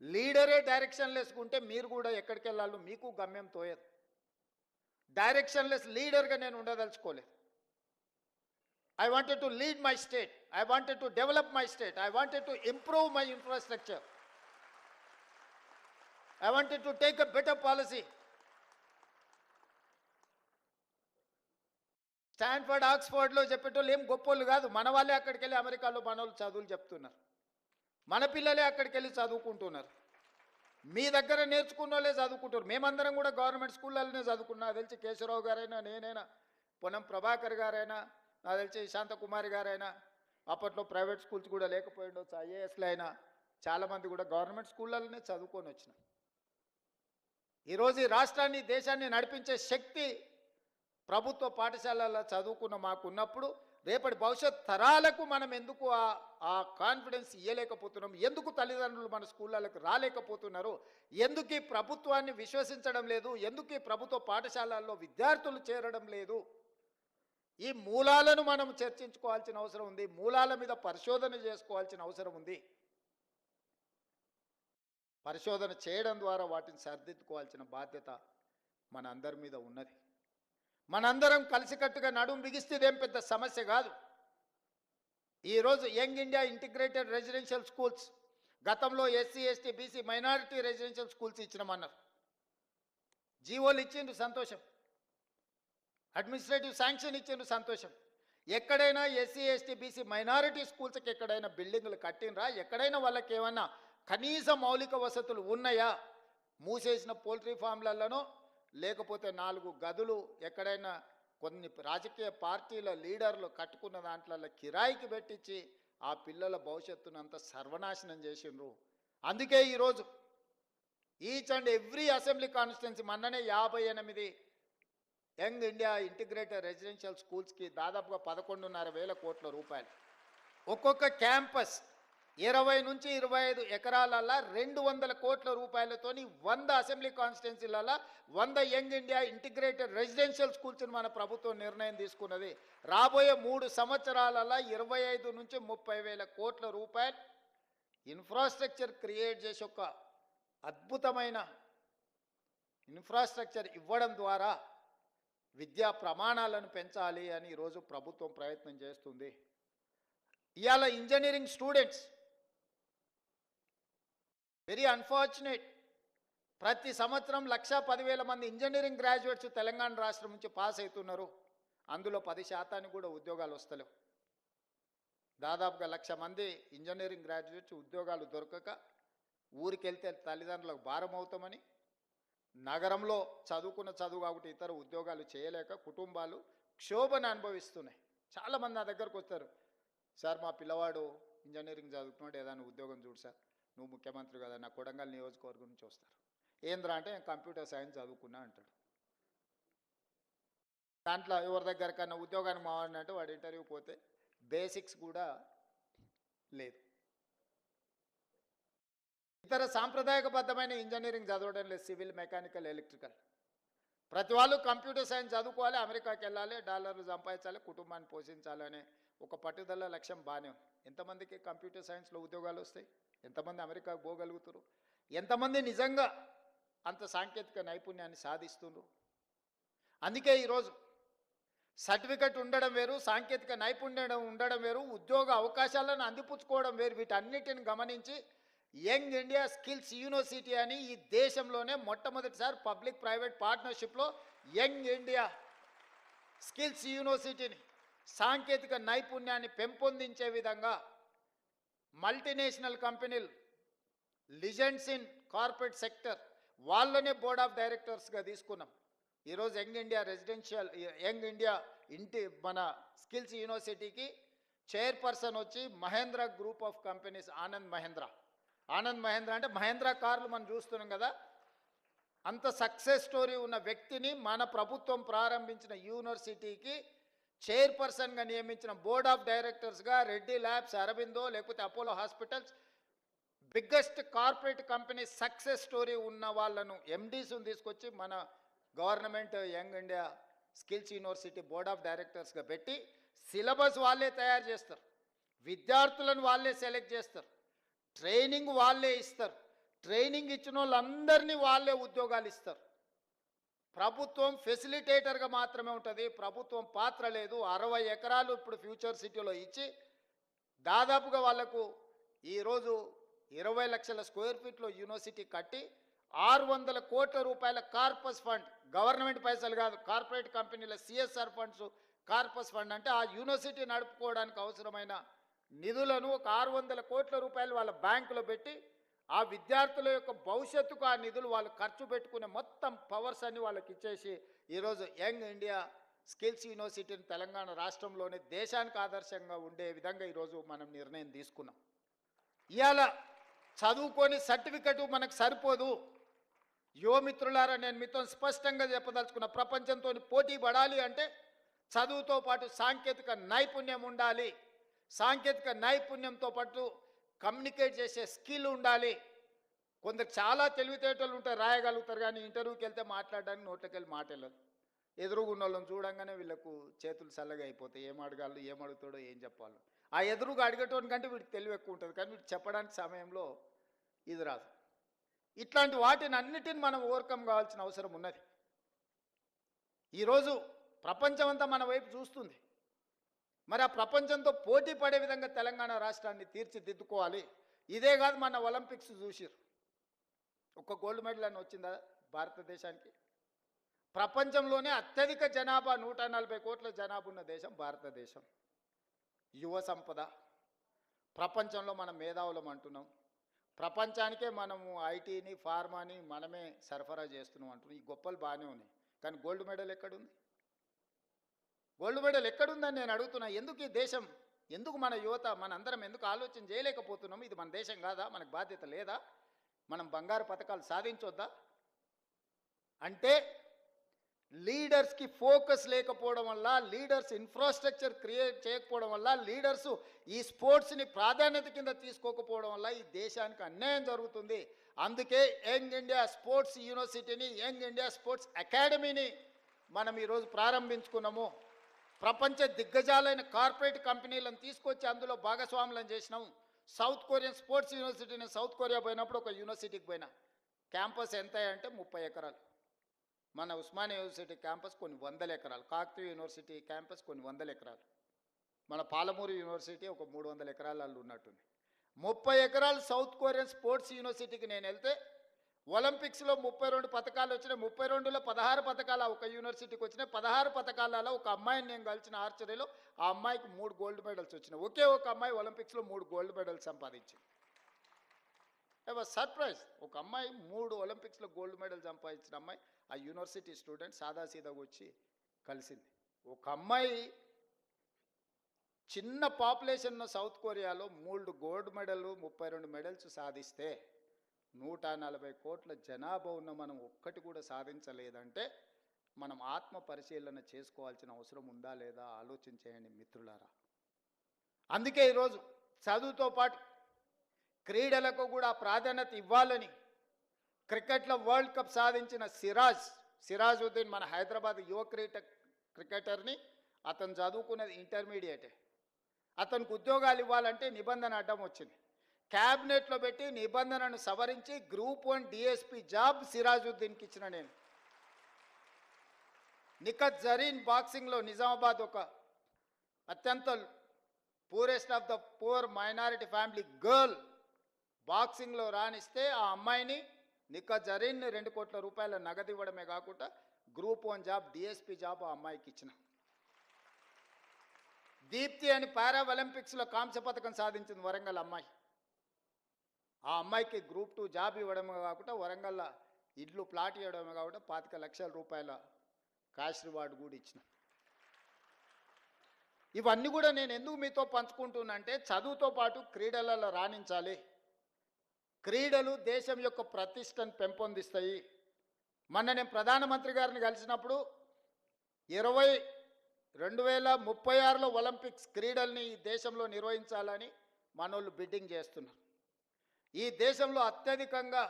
లీడరే directionless ఉంటే మీరు కూడా ఎక్కడికి వెళ్ళాలో మీకు గమ్యం తోయదు. డైరెక్షన్లెస్ లీడర్గా నేను ఉండదలుచుకోలేదు. I wanted to lead my state. I wanted to develop my state. I wanted to improve my infrastructure. I wanted to take a better policy. Stanford ఆక్స్ఫర్డ్లో చెప్పేటోళ్ళు ఏం గొప్పోళ్ళు కాదు. మన వాళ్ళే అక్కడికి వెళ్ళి అమెరికాలో మనోళ్ళు చదువులు చెప్తున్నారు. మన పిల్లలే అక్కడికి వెళ్ళి చదువుకుంటున్నారు. మీ దగ్గర నేర్చుకున్న వాళ్ళే చదువుకుంటున్నారు. మేమందరం కూడా గవర్నమెంట్ స్కూళ్ళలోనే చదువుకున్నా. తెలిసి కేశవరావు గారైనా, నేనైనా, పొన్నం ప్రభాకర్ గారైనా, నాకు తెలిసి శాంతకుమారి గారైనా, అప్పట్లో ప్రైవేట్ స్కూల్స్ కూడా లేకపోయిండొచ్చు, ఐఏఎస్లో అయినా చాలామంది కూడా గవర్నమెంట్ స్కూళ్ళలోనే చదువుకొని వచ్చినాం. ఈరోజు ఈ రాష్ట్రాన్ని, దేశాన్ని నడిపించే శక్తి ప్రభుత్వ పాఠశాలల్లో చదువుకున్న మాకున్నప్పుడు రేపటి భవిష్యత్ తరాలకు మనం ఎందుకు ఆ కాన్ఫిడెన్స్ ఇవ్వలేకపోతున్నాం? ఎందుకు తల్లిదండ్రులు మన స్కూళ్ళకు రాలేకపోతున్నారు? ఎందుకు ఈ ప్రభుత్వాన్ని విశ్వసించడం లేదు? ఎందుకు ఈ ప్రభుత్వ పాఠశాలల్లో విద్యార్థులు చేరడం లేదు? ఈ మూలాలను మనం చర్చించుకోవాల్సిన అవసరం ఉంది. మూలాల మీద పరిశోధన చేసుకోవాల్సిన అవసరం ఉంది. పరిశోధన చేయడం ద్వారా వాటిని సరిదిద్దుకోవాల్సిన బాధ్యత మన అందరి మీద ఉన్నది. మనందరం కలిసికట్టుగా నడుము బిగిస్తే ఇదేం పెద్ద సమస్య కాదు. ఈరోజు young India integrated residential schools, గతంలో SC, ST, BC, minority residential schools ఇచ్చినామన్నారు. జీవోలు ఇచ్చిండ్రు, సంతోషం. అడ్మినిస్ట్రేటివ్ శాంక్షన్ ఇచ్చిండ్రు, సంతోషం. ఎక్కడైనా ఎస్సీ, ఎస్టీ, బీసీ, మైనారిటీ స్కూల్స్కి ఎక్కడైనా బిల్డింగులు కట్టినరా? ఎక్కడైనా వాళ్ళకి ఏమన్నా కనీస మౌలిక వసతులు ఉన్నాయా? మూసేసిన పోల్ట్రీ ఫామ్లలోనో లేకపోతే 4 గదులు ఎక్కడైనా కొన్ని రాజకీయ పార్టీల లీడర్లు కట్టుకున్న దాంట్లో కిరాయికి పెట్టించి ఆ పిల్లల భవిష్యత్తును అంతా సర్వనాశనం చేసిండ్రు. అందుకే ఈరోజు each and every assembly constituency మొన్ననే 58 యంగ్ ఇండియా ఇంటిగ్రేటెడ్ రెసిడెన్షియల్ స్కూల్స్కి దాదాపుగా 11,500 కోట్ల రూపాయలు. ఒక్కొక్క క్యాంపస్ 20 నుంచి 25 ఎకరాలల్లో 200 కోట్ల రూపాయలతోని 100 అసెంబ్లీ కాన్స్టిట్యున్సీలలో 100 యంగ్ ఇండియా ఇంటిగ్రేటెడ్ రెసిడెన్షియల్ స్కూల్స్ని మన ప్రభుత్వం నిర్ణయం తీసుకున్నది. రాబోయే 3 సంవత్సరాలలో 25 నుంచి 30,000 కోట్ల రూపాయలు ఇన్ఫ్రాస్ట్రక్చర్ క్రియేట్ చేసి ఒక అద్భుతమైన ఇన్ఫ్రాస్ట్రక్చర్ ఇవ్వడం ద్వారా విద్యా ప్రమాణాలను పెంచాలి అని ఈరోజు ప్రభుత్వం ప్రయత్నం చేస్తుంది. ఇవాళ ఇంజనీరింగ్ స్టూడెంట్స్ వెరీ అన్ఫార్చునేట్, ప్రతి సంవత్సరం 1,10,000 మంది ఇంజనీరింగ్ గ్రాడ్యుయేట్స్ తెలంగాణ రాష్ట్రం నుంచి పాస్ అవుతున్నారు. అందులో 10% కూడా ఉద్యోగాలు వస్తలేవు. దాదాపుగా 1,00,000 మంది ఇంజనీరింగ్ గ్రాడ్యుయేట్స్ ఉద్యోగాలు దొరకక ఊరికెళ్తే తల్లిదండ్రులకు భారం అవుతామని, నగరంలో చదువుకున్న చదువు కాబట్టి ఇతర ఉద్యోగాలు చేయలేక కుటుంబాలు క్షోభను అనుభవిస్తున్నాయి. చాలామంది నా దగ్గరకు వస్తారు, సార్ మా పిల్లవాడు ఇంజనీరింగ్ చదువుకున్నాడు, ఏదైనా ఉద్యోగం చూడు సార్, నువ్వు ముఖ్యమంత్రి కదా, నా కొడంగల్ నియోజకవర్గం నుంచి వస్తారు. ఏంద్రా అంటే కంప్యూటర్ సైన్స్ చదువుకున్నా అంటాడు. దాంట్లో ఎవరి దగ్గర కన్నా ఉద్యోగానికి మావాడినంటే వాడు ఇంటర్వ్యూ పోతే బేసిక్స్ కూడా లేదు. ఇతర సాంప్రదాయకబద్ధమైన ఇంజనీరింగ్ చదవడం లేదు, సివిల్, మెకానికల్, ఎలక్ట్రికల్. ప్రతి వాళ్ళు కంప్యూటర్ సైన్స్ చదువుకోవాలి, అమెరికాకి వెళ్ళాలి, డాలర్లు సంపాదించాలి, కుటుంబాన్ని పోషించాలనే ఒక పట్టుదల లక్ష్యం బాగానే ఉంది. ఎంతమందికి కంప్యూటర్ సైన్స్లో ఉద్యోగాలు వస్తాయి? ఎంతమంది అమెరికాకు పోగలుగుతారు? ఎంతమంది నిజంగా అంత సాంకేతిక నైపుణ్యాన్ని సాధిస్తున్నారు? అందుకే ఈరోజు సర్టిఫికెట్ ఉండడం వేరు, సాంకేతిక నైపుణ్యం ఉండడం వేరు, ఉద్యోగ అవకాశాలను అందిపుచ్చుకోవడం వేరు. వీటన్నిటిని గమనించి యంగ్ ఇండియా స్కిల్స్ యూనివర్సిటీ అని ఈ దేశంలోనే మొట్టమొదటిసారి పబ్లిక్ ప్రైవేట్ పార్ట్నర్షిప్లో యంగ్ ఇండియా స్కిల్స్ యూనివర్సిటీని సాంకేతిక నైపుణ్యాన్ని పెంపొందించే విధంగా మల్టీనేషనల్ కంపెనీలు, లిజెండ్స్ ఇన్ కార్పొరేట్ సెక్టర్ వాళ్ళనే బోర్డ్ ఆఫ్ డైరెక్టర్స్గా తీసుకున్నాం. ఈరోజు యంగ్ ఇండియా మన స్కిల్స్ యూనివర్సిటీకి చైర్పర్సన్ వచ్చి Mahindra group of companies, Anand Mahindra అంటే మహేంద్ర కార్లు మనం చూస్తున్నాం కదా, అంత సక్సెస్ స్టోరీ ఉన్న వ్యక్తిని మన ప్రభుత్వం ప్రారంభించిన యూనివర్సిటీకి చైర్పర్సన్గా నియమించిన బోర్డ్ ఆఫ్ డైరెక్టర్స్గా రెడ్డి ల్యాబ్స్, అరబిందో, లేకపోతే Apollo hospitals, biggest corporate company success story ఉన్న వాళ్ళను ఎండీస్ని తీసుకొచ్చి మన government young India skills university board of డైరెక్టర్స్గా పెట్టి సిలబస్ వాళ్ళే తయారు చేస్తారు, విద్యార్థులను వాళ్ళే సెలెక్ట్ చేస్తారు, ట్రైనింగ్ వాళ్ళే ఇస్తారు, ట్రైనింగ్ ఇచ్చిన వాళ్ళందరినీ వాళ్ళే ఉద్యోగాలు ఇస్తారు. ప్రభుత్వం ఫెసిలిటేటర్గా మాత్రమే ఉంటుంది. ప్రభుత్వం పాత్ర లేదు. 60 ఎకరాలు ఇప్పుడు ఫ్యూచర్ సిటీలో ఇచ్చి దాదాపుగా వాళ్లకు ఈరోజు 20 లక్షల స్క్వేర్ ఫీట్లో యూనివర్సిటీ కట్టి 600 కోట్ల రూపాయల కార్పస్ ఫండ్, గవర్నమెంట్ పైసలు కాదు, కార్పొరేట్ కంపెనీల సిఎస్ఆర్ ఫండ్స్, కార్పస్ ఫండ్ అంటే ఆ యూనివర్సిటీ నడుపుకోవడానికి అవసరమైన నిధులను ఒక 600 కోట్ల రూపాయలు వాళ్ళ బ్యాంకులో పెట్టి ఆ విద్యార్థుల యొక్క భవిష్యత్తుకు ఆ నిధులు వాళ్ళు ఖర్చు పెట్టుకునే మొత్తం పవర్స్ అన్ని వాళ్ళకి ఇచ్చేసి ఈరోజు యంగ్ ఇండియా స్కిల్స్ యూనివర్సిటీని తెలంగాణ రాష్ట్రంలోనే దేశానికి ఆదర్శంగా ఉండే విధంగా ఈరోజు మనం నిర్ణయం తీసుకున్నాం. ఇవాళ చదువుకొని సర్టిఫికెట్ మనకు సరిపోదు. యువమిత్రులారా, నేను మీతో స్పష్టంగా చెప్పదలుచుకున్న, ప్రపంచంతో పోటీ పడాలి అంటే చదువుతో పాటు సాంకేతిక నైపుణ్యం ఉండాలి. సాంకేతిక నైపుణ్యంతో పాటు కమ్యూనికేట్ చేసే స్కిల్ ఉండాలి. కొందరు చాలా తెలివితేటలు ఉంటారు, రాయగలుగుతారు, కానీ ఇంటర్వ్యూకి వెళ్తే మాట్లాడడానికి నోట్లోకి వెళ్ళి మాట వెళ్ళదు. ఎదురుగున్న వాళ్ళని చూడంగానే వీళ్ళకు చేతులు చల్లగా అయిపోతాయి. ఏం అడగాలి, ఏం అడుగుతాడో, ఏం చెప్పాలో. ఆ ఎదురుగా అడిగేటోని కంటే వీడికి తెలివి ఎక్కువ ఉంటుంది, కానీ వీడు చెప్పడానికి సమయంలో ఇది రాదు. ఇట్లాంటి వాటిని అన్నిటిని మనం ఓవర్కమ్ కావాల్సిన అవసరం ఉన్నది. ఈరోజు ప్రపంచం అంతా మన వైపు చూస్తుంది. మరి ఆ ప్రపంచంతో పోటీ పడే విధంగా తెలంగాణ రాష్ట్రాన్ని తీర్చిదిద్దుకోవాలి. ఇదే కాదు, మన ఒలింపిక్స్ చూసిరు, ఒక గోల్డ్ మెడల్ అని వచ్చిందా భారతదేశానికి? ప్రపంచంలోనే అత్యధిక జనాభా 140 కోట్ల జనాభా ఉన్న దేశం భారతదేశం. యువ సంపద, ప్రపంచంలో మనం మేధావులం అంటున్నాం. ప్రపంచానికే మనము ఐటీని, ఫార్మాని మనమే సరఫరా చేస్తున్నాం అంటున్నాం. ఈ గొప్పలు బాగానే ఉన్నాయి, కానీ గోల్డ్ మెడల్ ఎక్కడుంది? గోల్డ్ మెడల్ ఎక్కడుందని నేను అడుగుతున్నా. ఎందుకు ఈ దేశం, ఎందుకు మన యువత, మన అందరం ఎందుకు ఆలోచన చేయలేకపోతున్నాము? ఇది మన దేశం కాదా? మనకు బాధ్యత లేదా? మనం బంగారు పథకాలు సాధించొద్దా? అంటే లీడర్స్కి ఫోకస్ లేకపోవడం వల్ల, లీడర్స్ ఇన్ఫ్రాస్ట్రక్చర్ క్రియేట్ చేయకపోవడం వల్ల, లీడర్స్ ఈ స్పోర్ట్స్ని ప్రాధాన్యత కింద తీసుకోకపోవడం వల్ల ఈ దేశానికి అన్యాయం జరుగుతుంది. అందుకే యంగ్ ఇండియా స్పోర్ట్స్ యూనివర్సిటీని, యంగ్ ఇండియా స్పోర్ట్స్ అకాడమీని మనం ఈరోజు ప్రారంభించుకున్నాము. ప్రపంచ దిగ్గజాలైన కార్పొరేట్ కంపెనీలను తీసుకొచ్చి అందులో భాగస్వాములను చేసినాం. సౌత్ కొరియన్ స్పోర్ట్స్ యూనివర్సిటీని సౌత్ కొరియా పోయినప్పుడు ఒక యూనివర్సిటీకి పోయినా, క్యాంపస్ ఎంత అంటే 30 ఎకరాలు. మన ఉస్మానియా యూనివర్సిటీ క్యాంపస్ కొన్ని 100 ఎకరాలు, కాకతీయ యూనివర్సిటీ క్యాంపస్ కొన్ని 100 ఎకరాలు, మన పాలమూరు యూనివర్సిటీ ఒక 300 ఎకరాలలో ఉన్నట్టుంది. 30 ఎకరాలు సౌత్ కొరియన్ స్పోర్ట్స్ యూనివర్సిటీకి నేను వెళ్తే ఒలింపిక్స్లో 32 పథకాలు వచ్చినాయి. 32లో 16 పథకాలు ఒక యూనివర్సిటీకి వచ్చినాయి. 16 పథకాలలో ఒక అమ్మాయిని నేను కలిసిన ఆర్చరీలో, ఆ అమ్మాయికి 3 గోల్డ్ మెడల్స్ వచ్చినాయి. ఒకే ఒక అమ్మాయి ఒలింపిక్స్లో 3 గోల్డ్ మెడల్స్ సంపాదించింది. సర్ప్రైజ్. ఒక అమ్మాయి 3 ఒలింపిక్స్లో గోల్డ్ మెడల్ సంపాదించిన అమ్మాయి ఆ యూనివర్సిటీ స్టూడెంట్ సాదాసీదాగా వచ్చి కలిసింది. ఒక అమ్మాయి చిన్న పాపులేషన్ ఉన్న సౌత్ కొరియాలో 3 గోల్డ్ మెడల్, 32 మెడల్స్ సాధిస్తే 140 కోట్ల జనాభా ఉన్న మనం ఒక్కటి కూడా సాధించలేదంటే మనం ఆత్మ పరిశీలన చేసుకోవాల్సిన అవసరం ఉందా లేదా ఆలోచించేయండి మిత్రులారా. అందుకే ఈరోజు చదువుతో పాటు క్రీడలకు కూడా ప్రాధాన్యత ఇవ్వాలని క్రికెట్లో వరల్డ్ కప్ సాధించిన సిరాజుద్దీన్ మన హైదరాబాద్ యువ క్రికెటర్ని, అతను చదువుకున్నది ఇంటర్మీడియటే. అతనికి ఉద్యోగాలు ఇవ్వాలంటే నిబంధన అడ్డం వచ్చింది. క్యాబినెట్లో పెట్టి నిబంధనను సవరించి గ్రూప్ 1 డిఎస్పీ జాబ్ సిరాజుద్దీన్కి ఇచ్చిన నేను. నిఖత్ జరీన్ బాక్సింగ్లో నిజామాబాద్ ఒక అత్యంత poorest of the poor minority family girl బాక్సింగ్లో రాణిస్తే ఆ అమ్మాయిని, నిఖత్ జరీన్ని 2 కోట్ల రూపాయల నగదు ఇవ్వడమే కాకుండా గ్రూప్ 1 జాబ్, డిఎస్పీ జాబ్ ఆ అమ్మాయికి ఇచ్చిన. దీప్తి అని పారా ఒలింపిక్స్లో కాంస్య పథకం సాధించింది వరంగల్ అమ్మాయి. ఆ అమ్మాయికి గ్రూప్ 2 జాబ్ ఇవ్వడమే కాకుండా వరంగల్లో ఇల్లు ప్లాట్ ఇవ్వడమే కాకుండా 25 లక్షల రూపాయల క్యాష్ రివార్డు కూడా ఇచ్చిన. ఇవన్నీ కూడా నేను ఎందుకు మీతో పంచుకుంటున్నా అంటే చదువుతో పాటు క్రీడలలో రాణించాలి. క్రీడలు దేశం యొక్క ప్రతిష్టను పెంపొందిస్తాయి. మొన్న నేను ప్రధానమంత్రి గారిని కలిసినప్పుడు 2036లో ఒలింపిక్స్ క్రీడల్ని ఈ దేశంలో నిర్వహించాలని మనోళ్ళు బిడ్డింగ్ చేస్తున్నారు. ఈ దేశంలో అత్యధికంగా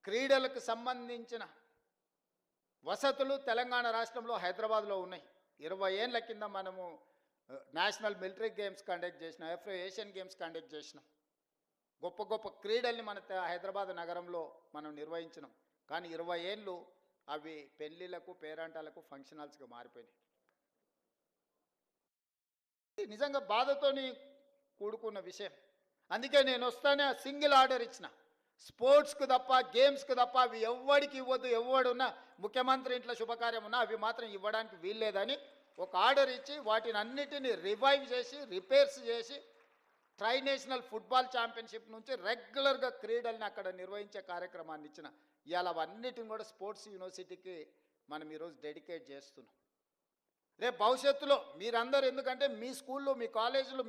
క్రీడలకు సంబంధించిన వసతులు తెలంగాణ రాష్ట్రంలో హైదరాబాద్లో ఉన్నాయి. 20 ఏళ్ల కింద మనము నేషనల్ మిలిటరీ గేమ్స్ కండక్ట్ చేసినాం, ఏషియన్ గేమ్స్ కండక్ట్ చేసినాం. గొప్ప గొప్ప క్రీడల్ని మన హైదరాబాద్ నగరంలో మనం నిర్వహించినాం. కానీ 20 ఏళ్ళు అవి పెళ్ళిళ్ళకు పేరంటాలకు ఫంక్షన్ హాల్స్గా మారిపోయినాయి. ఇది నిజంగా బాధతోని కూడుకున్న విషయం. అందుకే నేను వస్తానే సింగిల్ ఆర్డర్ ఇచ్చిన, స్పోర్ట్స్కు తప్ప గేమ్స్కు తప్ప అవి ఎవ్వడికి ఇవ్వద్దు. ఎవడున్నా ముఖ్యమంత్రి ఇంట్లో శుభకార్యం ఉన్నా అవి మాత్రం ఇవ్వడానికి వీల్లేదని ఒక ఆర్డర్ ఇచ్చి వాటిని అన్నిటినీ రివైవ్ చేసి రిపేర్స్ చేసి ట్రై నేషనల్ ఫుట్బాల్ ఛాంపియన్షిప్ నుంచి రెగ్యులర్గా క్రీడల్ని అక్కడ నిర్వహించే కార్యక్రమాన్ని ఇచ్చిన. ఇవాళ అవన్నిటిని కూడా స్పోర్ట్స్ యూనివర్సిటీకి మనం ఈరోజు డెడికేట్ చేస్తున్నాం. రేపు భవిష్యత్తులో మీరందరూ, ఎందుకంటే మీ స్కూల్లో మీ కాలేజీలో